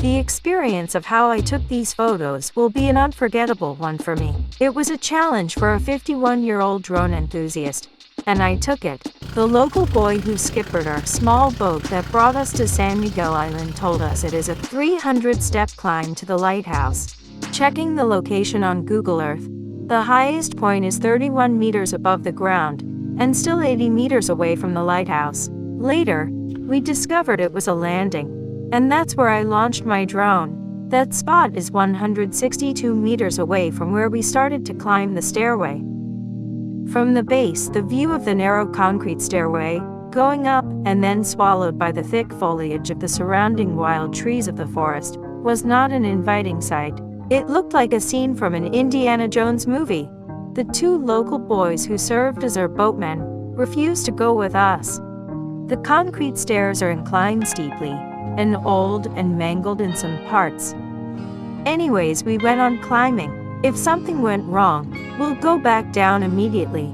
The experience of how I took these photos will be an unforgettable one for me. It was a challenge for a 51-year-old drone enthusiast, and I took it. The local boy who skippered our small boat that brought us to San Miguel Island told us it is a 300-step climb to the lighthouse. Checking the location on Google Earth, the highest point is 31 meters above the ground, and still 80 meters away from the lighthouse. Later, we discovered it was a landing, and that's where I launched my drone. That spot is 162 meters away from where we started to climb the stairway. From the base, the view of the narrow concrete stairway, going up and then swallowed by the thick foliage of the surrounding wild trees of the forest, was not an inviting sight. It looked like a scene from an Indiana Jones movie. The two local boys who served as our boatmen refused to go with us. The concrete stairs are inclined steeply, and old and mangled in some parts. Anyways, we went on climbing. If something went wrong, we'll go back down immediately.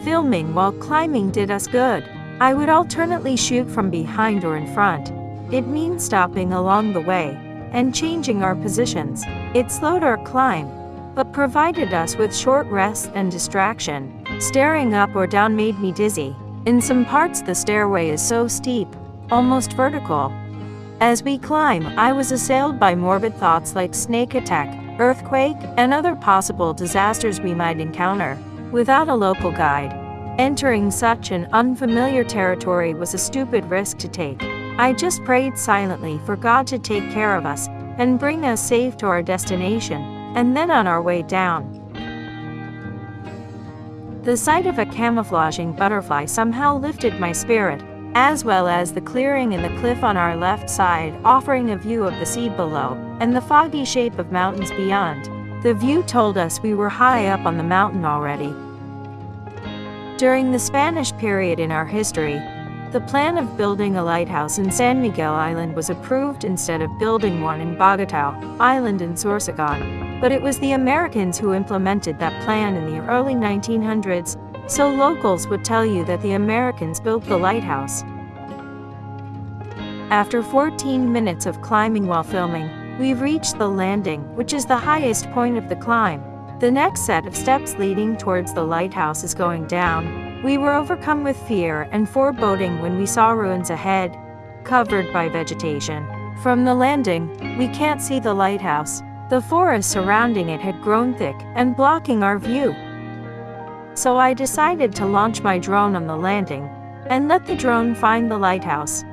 Filming while climbing did us good. I would alternately shoot from behind or in front. It means stopping along the way and changing our positions. It slowed our climb, but provided us with short rest and distraction. Staring up or down made me dizzy. In some parts the stairway is so steep, almost vertical. As we climb, I was assailed by morbid thoughts like snake attack, earthquake, and other possible disasters we might encounter. Without a local guide, entering such an unfamiliar territory was a stupid risk to take. I just prayed silently for God to take care of us and bring us safe to our destination, and then on our way down. The sight of a camouflaging butterfly somehow lifted my spirit, as well as the clearing in the cliff on our left side offering a view of the sea below and the foggy shape of mountains beyond. The view told us we were high up on the mountain already. During the Spanish period in our history, the plan of building a lighthouse in San Miguel Island was approved instead of building one in Bogotá Island in Sorsogon, but it was the Americans who implemented that plan in the early 1900s, so locals would tell you that the Americans built the lighthouse. After 14 minutes of climbing while filming, we've reached the landing, which is the highest point of the climb. The next set of steps leading towards the lighthouse is going down. We were overcome with fear and foreboding when we saw ruins ahead, covered by vegetation. From the landing, we can't see the lighthouse. The forest surrounding it had grown thick and blocking our view. So I decided to launch my drone on the landing and let the drone find the lighthouse.